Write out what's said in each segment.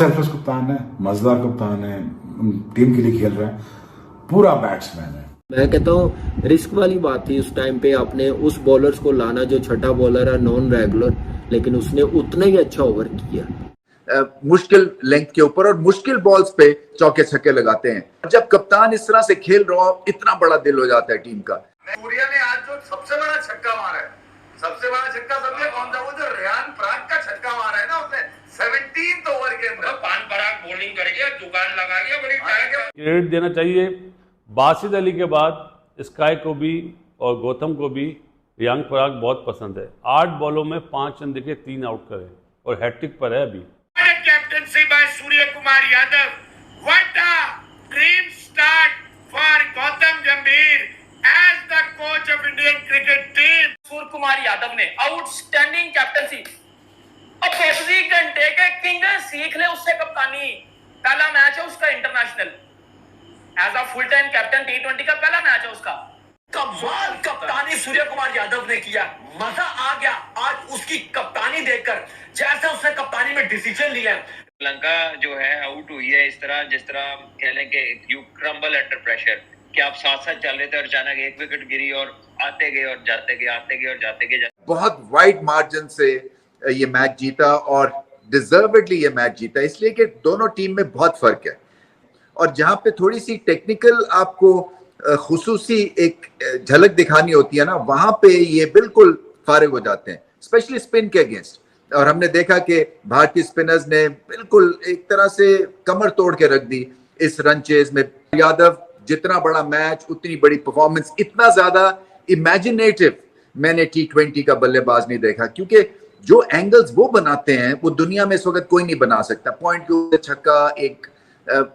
Selfless कप्तान है, मजेदार कप्तान है, टीम के लिए खेल रहा है, पूरा बैट्समैन है। मैं कहता हूँ रिस्क वाली बात थी उस टाइम पे, आपने उस बॉलर्स को लाना जो छठा बॉलर है नॉन रेगुलर, लेकिन उसने उतना ही अच्छा ओवर किया। मुश्किल लेंथ के ऊपर और मुश्किल बॉल्स पे चौके छक्के लगाते हैं। जब कप्तान इस तरह से खेल रहा हो, इतना बड़ा दिल हो जाता है टीम का। सूर्या ने आज जो सबसे बड़ा छक्का मारा है, सबसे बड़ा छक्का समझे कौन था? वो जो रेयान पराग का छक्का मारा है ना उसने 17th ओवर के अंदर। पान पराग बॉलिंग कर गया, दुकान लगा गया, बड़ी क्रेडिट देना चाहिए बासित अली के बाद स्काई को भी और गौतम को भी रियांक पराग बहुत पसंद है। 8 बॉलों में 5 रन देके 3 आउट करे और हैट्रिक पर है अभी। Captaincy by Surya Kumar Yadav, what a dream start for Gautam Gambhir as the coach of Indian cricket team. Surya Kumar Yadav ने आउटस्टैंडिंग कैप्टनसी। अब 24 घंटे के किंग सीख ले उससे कप्तानी। पहला मैच है उसका international, as a full time captain T20 का पहला मैच है उसका। कमाल कप्तानी सूर्य कुमार यादव ने किया, मजा आ गया आज उसकी कप्तानी देखकर, जैसे उसने कप्तानी में डिसीजन लिया। श्रीलंका जो है आउट हुई है इस तरह जिस तरह कह लें कि यू क्रम्बल अंडर प्रेशर, कि आप साथ साथ चल रहे थे और अचानक एक विकेट गिरी और आते गए और जाते गए, आते गए और जाते गए। बहुत वाइड मार्जिन से ये मैच जीता और डिजर्वेडली ये मैच जीता, इसलिए कि दोनों टीम में बहुत फर्क है। और जहां पे थोड़ी सी टेक्निकल आपको खुसूसी एक झलक दिखानी होती है ना, वहां पे ये बिल्कुल फारिग हो जाते हैं, स्पेशली स्पिन के अगेंस्ट। और हमने देखा कि भारतीय स्पिनर्स ने बिल्कुल एक तरह से कमर तोड़ के रख दी इस रन चेज में। यादव जितना बड़ा मैच उतनी बड़ी परफॉर्मेंस, इतना ज्यादा इमेजिनेटिव मैंने T20 का बल्लेबाज नहीं देखा, क्योंकि जो एंगल्स वो बनाते हैं वो दुनिया में इस वक्त कोई नहीं बना सकता। पॉइंट के ऊपर छक्का, एक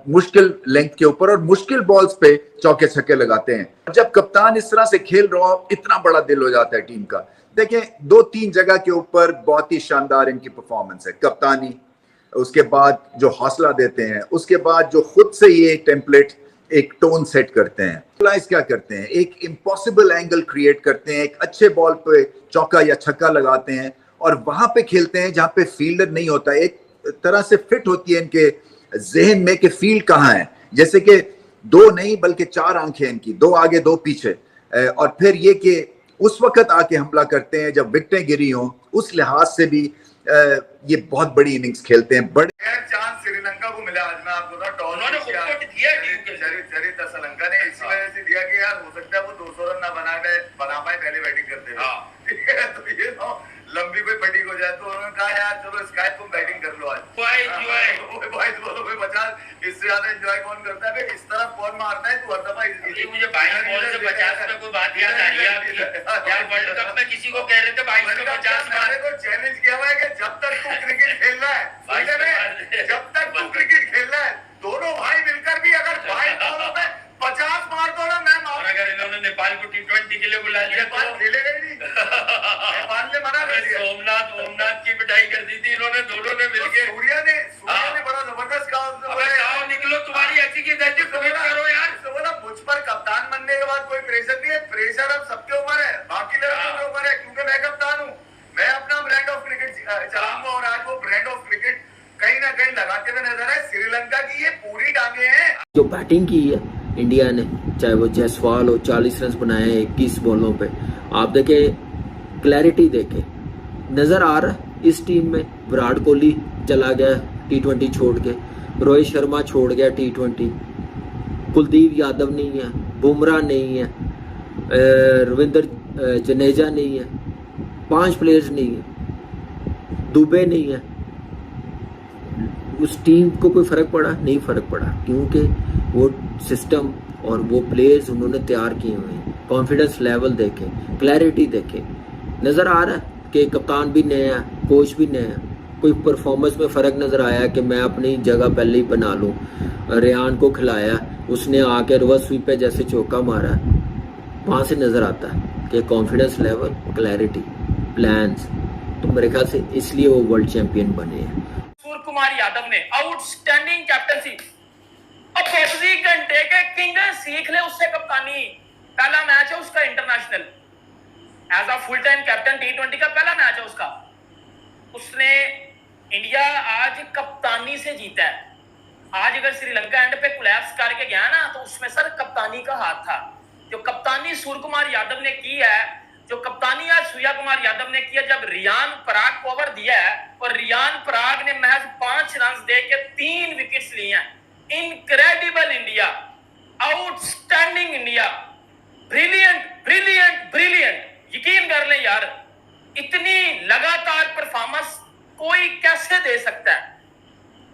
मुश्किल लेंथ के ऊपर और मुश्किल बॉल्स पे चौके छक्के लगाते हैं। जब कप्तान इस तरह से खेल रहा हो, इतना बड़ा दिल हो जाता है टीम का। देखें 2-3 जगह के ऊपर बहुत ही शानदार इनकी परफॉर्मेंस है, कप्तानी, उसके बाद जो हौसला देते हैं, उसके बाद जो खुद से ये टेम्पलेट एक टोन सेट करते हैं। क्या करते हैं, एक इम्पॉसिबल एंगल क्रिएट करते हैं, एक अच्छे बॉल पे चौका या छक्का लगाते हैं और वहां पे खेलते हैं जहां पे फील्डर नहीं होता। एक तरह से फिट होती है इनके जहन में कि फील्ड कहाँ है, जैसे कि 2 नहीं बल्कि 4 आंखें इनकी, 2 आगे 2 पीछे। और फिर ये कि उस वक्त आके हमला करते हैं जब विकेटें गिरी हों, उस लिहाज से भी ये बहुत बड़ी इनिंग्स खेलते हैं। बड़े चांस श्रीलंका को मिला आज, मैं आपको बताऊं, उन्होंने खुद दिया चरित्र श्रीलंका ने इसी वजह से दिया कि यार हो सकता है वो 200 रन ना बना पाए पहले बैटिंग करते हुए। तो ये लंबी कोई बैटिंग हो जाए तो उन्होंने कहा यार चलो स्काई तुम बैटिंग कर लो आज, बॉयज बोलो भाई 50, इससे ज्यादा एंजॉय कौन करता है? इस तरफ कौन मारता है? तू हर दफा मुझे 22 बॉल से 50 में कोई बात याद आ रही है आपकी? यार वर्ल्ड कप में किसी को कह रहे थे 22 में 50 मारे, को चैलेंज किया हुआ है कि जब तक तू क्रिकेट खेलना है, जब तक तू क्रिकेट खेलना है, दोनों भाई मिलकर भी अगर 22 बॉलों में 50 मार दो ना, मैं और अगर इन्होंने नेपाल को T20 के लिए बुला लिया तो खेलेगा ही नहीं। नेपाल ने मना कर दिया। सोमनाथ की पिटाई कर दी थी इन्होंने, दोनों ने मिलकर। सूर्या ने बड़ा जबरदस्त कहा, निकलो तुम्हारी ऐसी की तैसी करो यार। तो बोला मुझ पर कप्तान बनने के बाद कोई प्रेशर नहीं है, प्रेशर अब सबके ऊपर है, बाकी लड़कों के ऊपर है, क्योंकि मैं कप्तान हूँ, मैं अपना ब्रांड ऑफ क्रिकेट चलाऊंगा। और आज वो ब्रांड ऑफ क्रिकेट कहीं ना कहीं लगाते हुए नजर है। श्रीलंका की ये पूरी टांगे हैं। जो बैटिंग की है इंडिया ने, चाहे वो जायसवाल हो, 40 रन बनाए हैं 21 बॉलों पे। आप देखें, क्लैरिटी देखें, नजर आ रहा है इस टीम में। विराट कोहली चला गया T20 छोड़ के, रोहित शर्मा छोड़ गया T20, कुलदीप यादव नहीं है, बुमराह नहीं है, रविंद्र जडेजा नहीं है, 5 प्लेयर्स नहीं है, दुबे नहीं है। उस टीम को कोई फर्क पड़ा? नहीं फर्क पड़ा, क्योंकि वो सिस्टम और वो प्लेयर्स उन्होंने तैयार किए हुए हैं। कॉन्फिडेंस लेवल देखें, क्लैरिटी देखें, नज़र आ रहा है कि कप्तान भी नया है, कोच भी नया है। कोई परफॉर्मेंस में फ़र्क नज़र आया कि मैं अपनी जगह पहले ही बना लूँ? रेयान को खिलाया, उसने आके रिवर्स स्वीप पे जैसे चौका मारा, वहाँ से नज़र आता है कि कॉन्फिडेंस लेवल, क्लैरिटी, प्लान्स। तो मेरे ख्याल से इसलिए वो वर्ल्ड चैम्पियन बने हैं। सूर्य कुमार यादव ने आउटस्टैंडिंग कैप्टनसी। अब 24 घंटे के किंग सीख ले उससे कप्तानी। पहला मैच है उसका international, as a full time captain T20 का पहला मैच है उसका। उसने इंडिया आज कप्तानी से जीता है। आज अगर श्रीलंका एंड पे कोलैप्स करके गया ना, तो उसमें सर कप्तानी का हाथ था। जो कप्तानी सूर्य कुमार यादव ने की है, जो कप्तानी आज सूर्या कुमार यादव ने किया, जब रियान पराग को ओवर दिया है और रियान पराग ने महज 5 रन दे के 3 विकेट्स लिए हैं। Incredible India, outstanding India, brilliant brilliant brilliant. यकीन कर लें यार, इतनी लगातार परफॉर्मेंस कोई कैसे दे सकता है?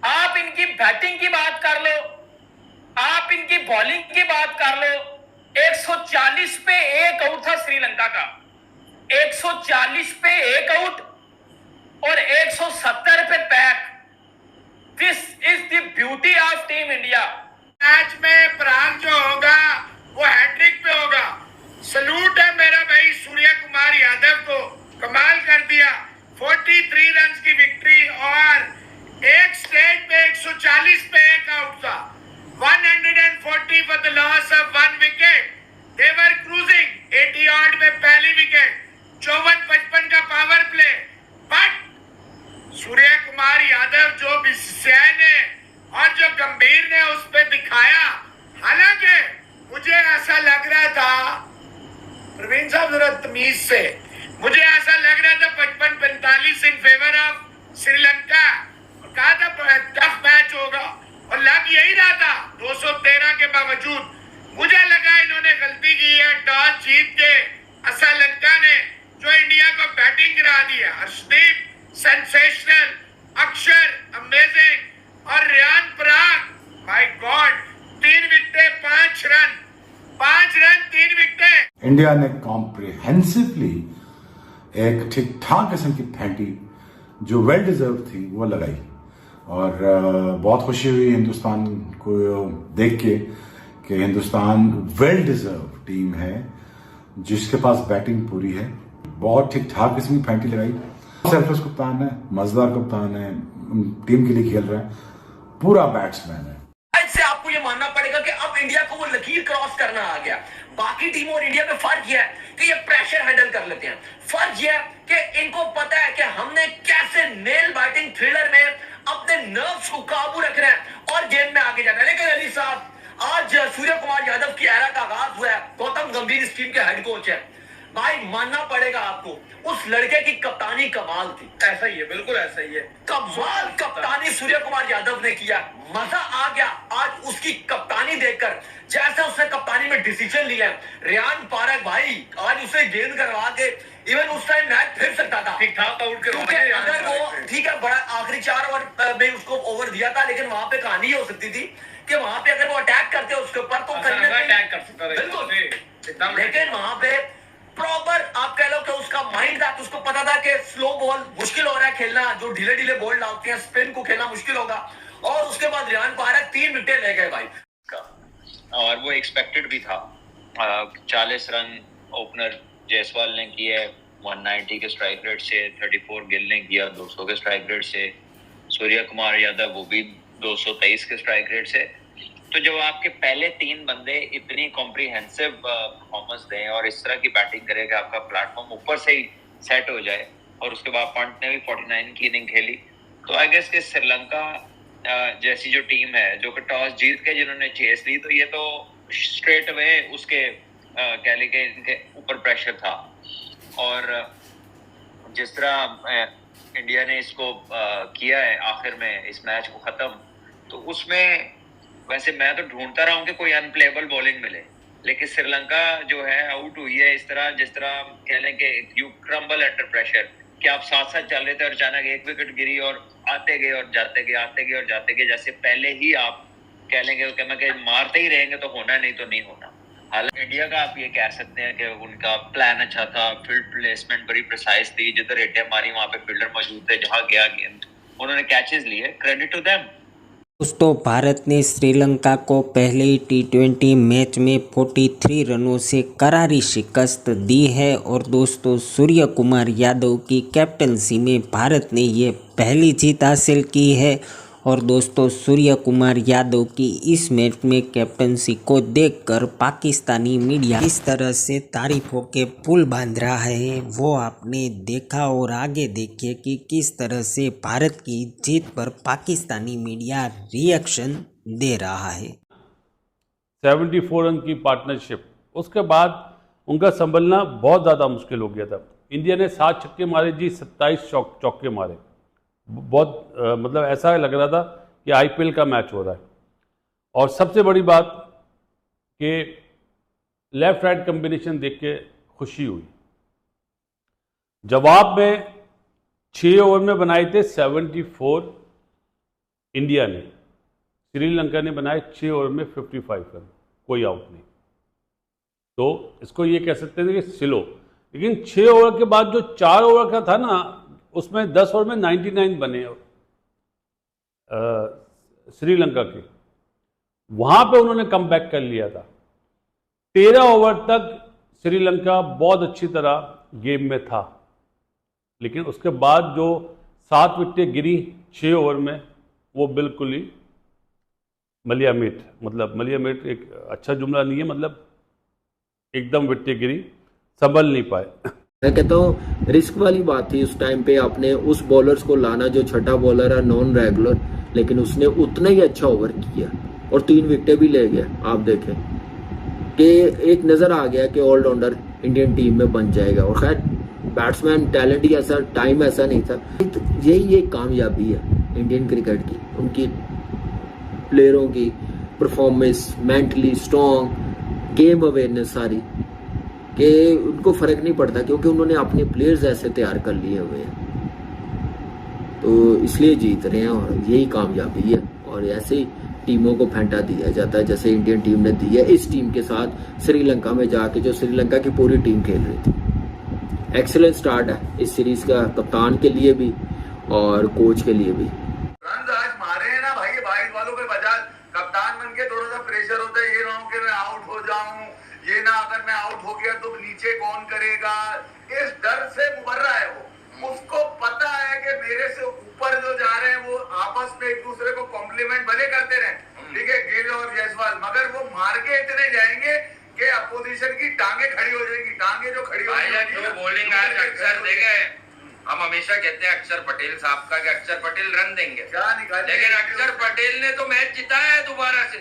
आप इनकी बैटिंग की बात कर लो, आप इनकी बॉलिंग की बात कर लो। 140 पे 1 आउट था श्रीलंका का, 140 पे 1 आउट और 170 पे pack. This is the beauty of team India. Match में पराग जो होगा वो हैट्रिक पे होगा। सलूट है मेरा भाई सूर्या कुमार यादव को, कमाल कर दिया। 43 रन की विक्ट्री और एक स्टेट पे 140 पे 1 आउट था। 140 for the loss of 1 wicket. They were cruising 80 odd में पहली विकेट, 54-55 का power play. But Surya Kumar Yadav जो बिस्सैन है और जो गंभीर ने उस पे दिखाया, हालांकि मुझे ऐसा लग रहा था, प्रवीण साहब जरा तमीज से, मुझे ऐसा लग रहा था 55-45 इन फेवर ऑफ श्रीलंका, और कहा था टफ मैच होगा और लग यही रहा था। 213 के बावजूद मुझे लगा इन्होंने गलती की है। टॉस जीत के श्रीलंका ने जो इंडिया को बैटिंग करा दिया। हर्षदीप सेंसेशनल, अक्षर अमेजिंग और Riyan Parag, my god, 3 wicket 5 run, 5 run 3 wicket. India ने कॉम्प्रिहेंसिवली एक ठीक ठाक किस्म की फैंटी जो वेल डिजर्व थी वो लगाई, और बहुत खुशी हुई हिंदुस्तान को देख के कि हिंदुस्तान वेल डिजर्व टीम है जिसके पास बैटिंग पूरी है। बहुत ठीक ठाक किस्म की फैंटी लगाई। सेल्फलेस कप्तान है, मजेदार कप्तान है, टीम के लिए खेल रहा है, पूरा बैट्समैन है। से आपको ये मानना पड़ेगा कि अब इंडिया को वो लकीर क्रॉस करना आ गया। बाकी टीमों और इंडिया में फर्क यह है कि ये प्रेशर हैंडल कर लेते हैं। फर्क यह है कि इनको पता है कि हमने कैसे नेल बाइटिंग थ्रिलर में अपने नर्व्स को काबू रखना है और गेम में आगे जाना है। लेकिन अली साहब, आज सूर्य कुमार यादव की एरा का आगाज हुआ है। गौतम गंभीर इस टीम के हेड कोच है। भाई मानना पड़ेगा आपको, उस लड़के की कप्तानी कमाल थी। ऐसा ही है, बिल्कुल ऐसा ही है। कमाल कप्तानी सूर्य कुमार यादव ने किया, मजा आ गया आज उसकी कप्तानी देखकर। जैसे उसने कप्तानी में डिसीजन लिया है। रियान पराग भाई आज उसे गेंद करवा के इवन उस टाइम मैच फिर सकता था, ठीक ठाक आउट अगर वो ठीक है बड़ा आखिरी 4 ओवर में उसको ओवर दिया था, लेकिन वहां पे कहानी ये हो सकती थी कि वहां पे अगर वो अटैक करते उसके ऊपर तो अटैक कर सकता था, बिल्कुल। लेकिन वहां पे प्रॉपर आप कह लो कि उसका माइंड था, उसको पता था कि स्लो बॉल मुश्किल हो रहा है खेलना, जो ढीले ढीले बॉल डालते हैं स्पिन को खेलना मुश्किल होगा। और उसके बाद रियान पराग 3 विकेट ले गए भाई, और वो एक्सपेक्टेड भी था। 40 रन ओपनर जायसवाल ने किए 190 के स्ट्राइक रेट से, 34 गिल ने किया 200 के स्ट्राइक रेट से, सूर्य कुमार यादव वो भी 223 के स्ट्राइक रेट से। तो जब आपके पहले 3 बंदे इतनी कॉम्प्रिहेंसिव परफॉर्मेंस दें और इस तरह की बैटिंग करें कि आपका प्लेटफॉर्म ऊपर से ही सेट हो जाए, और उसके बाद पंत ने भी 49 की इनिंग खेली, तो आई गेस कि श्रीलंका जैसी जो टीम है जो कि टॉस जीत के जिन्होंने चेस ली, तो ये तो स्ट्रेट अवे उसके कह लें कि इनके ऊपर प्रेशर था। और जिस तरह इंडिया ने इसको किया है आखिर में इस मैच को खत्म, तो उसमें वैसे मैं तो ढूंढता रहा हूँ कि कोई अनप्लेएबल बॉलिंग मिले, लेकिन श्रीलंका जो है आउट हुई है इस तरह जिस तरह कह लें कि यू क्रम्बल अंडर प्रेशर, कि आप साथ साथ चल रहे थे और अचानक 1 विकेट गिरी और आते गए और जाते गए, आते गए और जाते गए, जैसे पहले ही आप कह लेंगे कि मारते ही रहेंगे तो होना, नहीं तो नहीं होना। हालांकि इंडिया का आप ये कह सकते हैं कि उनका प्लान अच्छा था, फील्ड प्लेसमेंट बड़ी प्रिसाइज थी, जिधर हिटें मारी वहां पे फील्डर मौजूद थे, जहां गया गेंद उन्होंने कैचेस लिए, क्रेडिट टू देम। दोस्तों, भारत ने श्रीलंका को पहले ही T20 मैच में 43 रनों से करारी शिकस्त दी है। और दोस्तों, सूर्य कुमार यादव की कैप्टनसी में भारत ने ये पहली जीत हासिल की है। और दोस्तों सूर्य कुमार यादव की इस मैच में कैप्टनसी को देखकर पाकिस्तानी मीडिया किस तरह से तारीफों के पुल बांध रहा है वो आपने देखा। और आगे देखिए कि किस तरह से भारत की जीत पर पाकिस्तानी मीडिया रिएक्शन दे रहा है। 74 रन की पार्टनरशिप, उसके बाद उनका संभलना बहुत ज़्यादा मुश्किल हो गया था। इंडिया ने 7 छक्के मारे जी, 27 चौके मारे। बहुत मतलब ऐसा लग रहा था कि आईपीएल का मैच हो रहा है। और सबसे बड़ी बात कि लेफ्ट राइट कॉम्बिनेशन देख के खुशी हुई। जवाब में 6 ओवर में बनाए थे 74 इंडिया ने, श्रीलंका ने बनाए 6 ओवर में 55 रन, कोई आउट नहीं। तो इसको ये कह सकते थे कि स्लो। लेकिन 6 ओवर के बाद जो 4 ओवर का था ना, उसमें 10 ओवर में 99 बने श्रीलंका के, वहां पे उन्होंने कम बैक कर लिया था। 13 ओवर तक श्रीलंका बहुत अच्छी तरह गेम में था, लेकिन उसके बाद जो 7 विकेटें गिरी 6 ओवर में, वो बिल्कुल ही मलियामेट, मतलब मलियामेट एक अच्छा जुमला नहीं है, मतलब एकदम विकेटें गिरी, संभल नहीं पाए। मैं कहता हूँ रिस्क वाली बात थी उस टाइम पे, आपने उस बॉलर्स को लाना जो छठा बॉलर है, नॉन रेगुलर, लेकिन उसने उतना ही अच्छा ओवर किया और 3 विकेटें भी ले गया। आप देखें कि एक नज़र आ गया कि ऑलराउंडर इंडियन टीम में बन जाएगा। और खैर बैट्समैन टैलेंट ही ऐसा, टाइम ऐसा नहीं था। तो यही एक कामयाबी है इंडियन क्रिकेट की, उनकी प्लेयरों की performance, mentally strong, game awareness सारी, कि उनको फर्क नहीं पड़ता क्योंकि उन्होंने अपने प्लेयर्स ऐसे तैयार कर लिए हुए हैं, तो इसलिए जीत रहे हैं। और यही कामयाबी है। और ऐसे ही टीमों को फेंटा दिया जाता है जैसे इंडियन टीम ने दी है इस टीम के साथ श्रीलंका में जाके, जो श्रीलंका की पूरी टीम खेल रही थी। एक्सीलेंट स्टार्ट है इस सीरीज का, कप्तान के लिए भी और कोच के लिए भी। रन आज मारे हैं ना भाई, 22 वालों पे बजाज कप्तान बन के थोड़ा सा प्रेशर होता है, ये ना हो कि मैं आउट हो जाऊं, ये ना अगर मैं आउट हो गया तो नीचे कौन करेगा, इस डर से मुबर्रा है वो। उसको पता है कि मेरे से ऊपर जो जा रहे हैं वो आपस में एक दूसरे को कॉम्प्लीमेंट भले करते रहे, ठीक है, गिल और जायसवाल, मगर वो मार के इतने जाएंगे कि अपोजिशन की टांगे खड़ी हो जाएगी। टांगे जो खड़ी हो जाएगी, जो बॉलिंग आज अक्सर देखे, हम हमेशा कहते हैं अक्षर पटेल साहब का कि अक्षर पटेल रन देंगे, क्या निकाल, लेकिन अक्षर पटेल ने तो मैच जिताया है दोबारा से,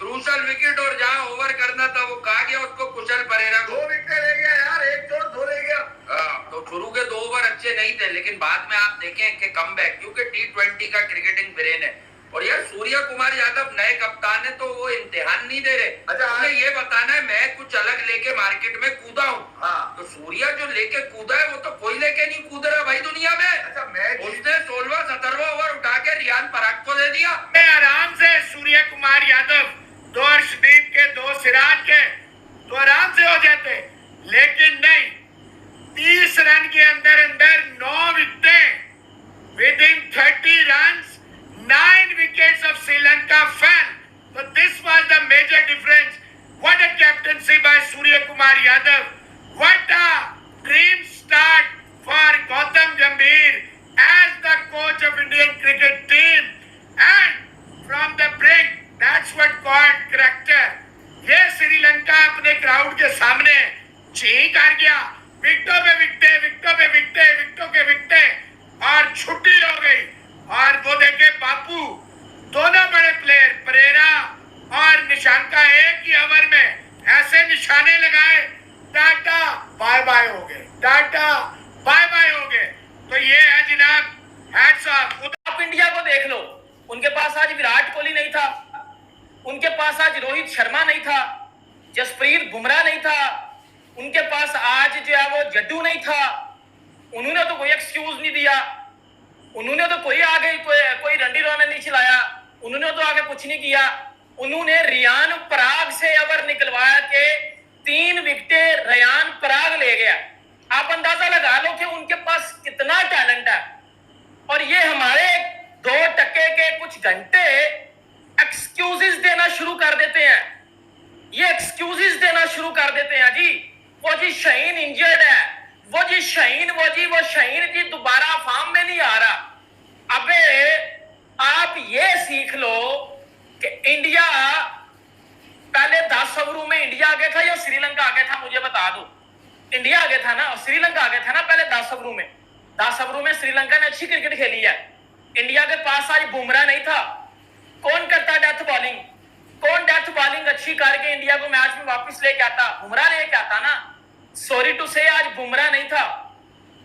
क्रूशल विकेट, और जहां ओवर करना था वो कहा गया उसको, कुशल परेरा को 2 विकेट ले गया यार, एक छोड़ 2 ले गया। तो शुरू के 2 ओवर अच्छे नहीं थे, लेकिन बाद में आप देखें कि कमबैक, क्योंकि T20 का क्रिकेटिंग ब्रेन है। और यार सूर्य कुमार यादव नए कप्तान है तो वो इम्तिहान नहीं दे रहे। अच्छा, उन्हें ये बताना है मैं कुछ अलग लेके मार्केट में कूदा हूँ। हाँ। तो सूर्य जो लेके कूदा है वो तो कोई लेके नहीं कूद रहा भाई दुनिया में। अच्छा, मैच उसने 16वां 17वां ओवर उठा के रियान पराग को दे दिया। आराम से सूर्य कुमार यादव 2 अर्शदीप के 2 सिराज के तो आराम से हो जाते, लेकिन नहीं, 30 रन के अंदर 9 विकेटें within 30 run, 9 wickets of Sri Lanka fell. So this was the major difference. What a captaincy by Surya Kumar Yadav. What a dream start for Gautam Gambhir as the coach of Indian cricket team. And from the brink, that's what called character. ये श्रीलंका अपने crowd के सामने चीख कर गया, विकेटों पे विकेटें, विकेटों पे विकेटें, विकेटों के विकेटें, और छुट्टी हो गई। और वो देखे बापू, दोनों बड़े प्लेयर परेरा और निशांका एक ही ओवर में ऐसे निशाने लगाए, टाटा बाय बाय हो गए, टाटा बाय बाय हो गए। तो ये है जनाब, हैट्स ऑफ। आप इंडिया को देख लो, उनके पास आज विराट कोहली नहीं था, उनके पास आज रोहित शर्मा नहीं था, जसप्रीत बुमराह नहीं था, उनके पास आज जो है वो जड्डू नहीं था। उन्होंने तो कोई एक्सक्यूज नहीं दिया, उन्होंने तो कोई आगे कोई रंडी रौना नहीं चलाया, उन्होंने तो आगे कुछ नहीं किया। उन्होंने रियान पराग से ओवर निकलवाया के 3 विकेटें रियान पराग ले गया। आप अंदाजा लगा लो कि उनके पास कितना टैलेंट है। और ये हमारे 2 टके के कुछ घंटे एक्सक्यूजेस देना शुरू कर देते हैं, ये एक्सक्यूजेस देना शुरू कर देते हैं जी। वो जी शाहीन इंजर्ड है, वो जी शाहीन, वो शाहीन जी दोबारा फॉर्म में नहीं आ रहा। अबे आप ये सीख लो कि इंडिया पहले 10 ओवरों में इंडिया आगे था या श्रीलंका आगे था, मुझे बता दो। इंडिया आगे था ना, श्रीलंका आगे था ना पहले 10 ओवरों में। 10 ओवरों में श्रीलंका ने अच्छी क्रिकेट खेली है। इंडिया के पास आज बुमराह नहीं था। कौन करता डेथ बॉलिंग? कौन डेथ बॉलिंग अच्छी करके इंडिया को मैच में वापस लेके आता? बुमराह लेके आता ना। सॉरी टू से आज बुमराह नहीं था,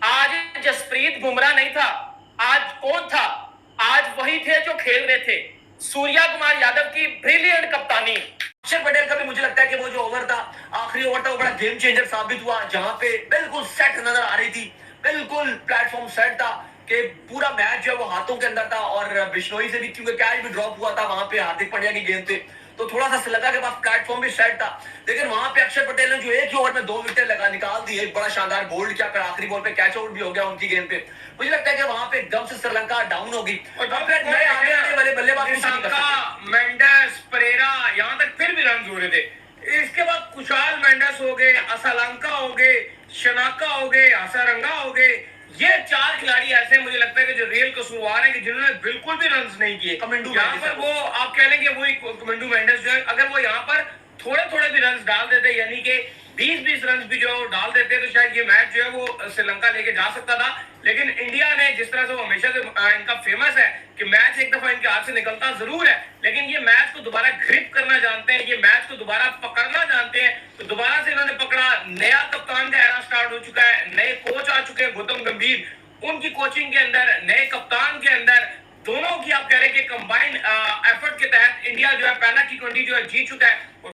आज जसप्रीत बुमराह नहीं था। आज कौन था? आज वही थे जो खेल रहे थे। सूर्या कुमार यादव की ब्रिलियंट कप्तानी। अक्षर पटेल का भी मुझे लगता है कि वो जो ओवर था, आखिरी ओवर था, वो बड़ा गेम चेंजर साबित हुआ, जहां पे बिल्कुल सेट नजर आ रही थी, बिल्कुल प्लेटफॉर्म सेट था कि पूरा मैच जो है वो हाथों के अंदर था। और बिश्नोई से भी क्योंकि कैच भी ड्रॉप हुआ था वहां पे हार्दिक पांड्या की गेंद पे, तो थोड़ा सा श्रीलंका के पास प्लेटफॉर्म भी सेट था। लेकिन वहां पे अक्षर पटेल ने जो एक ही ओवर में 2 विकेट लगा निकाल दी, एक बड़ा शानदार बोल्ड किया, फिर आखिरी बॉल पे कैच आउट भी हो गया उनकी गेंद पे। मुझे लगता है कि वहां पे एकदम से श्रीलंका डाउन होगी और फिर नए आने वाले बल्लेबाज कुछ नहीं कर सकते। मेंडेस, परेरा, यहाँ तक फिर भी रन हो रहे थे। इसके बाद कुशाल मेंडेस हो गए, असलंका हो गए, शनाका हो गए, हसारंगा हो गए। ये 4 खिलाड़ी ऐसे हैं, मुझे लगता है कि जो रियल कसूरवार हैं कि जिन्होंने बिल्कुल भी रन नहीं किए। कमेंडू यहाँ पर वो आप कह लेंगे वही कमेंडू मेंडेस जो है, अगर वो यहाँ पर थोड़े थोड़े भी रन डाल देते, यानी कि 20-20 रन भी जो डाल देते, तो शायद ये मैच जो है वो श्रीलंका लेके जा सकता था। लेकिन इंडिया ने जिस तरह से वो हमेशा से इनका फेमस है कि मैच एक दफा इनके हाथ से निकलता जरूर है, लेकिन ये मैच को दोबारा ग्रिप करना जानते हैं, ये मैच को दोबारा पकड़ना जानते हैं। तो दोबारा से इन्होंने पकड़ा। नया कप्तान का एरा स्टार्ट हो चुका है, नए कोच आ चुके हैं, गौतम गंभीर, उनकी कोचिंग के अंदर, नए कप्तान के अंदर, दोनों की आप कह रहे हैं कि कंबाइंड एफर्ट के तहत इंडिया जो है पहला T20 जो है जीत चुका है।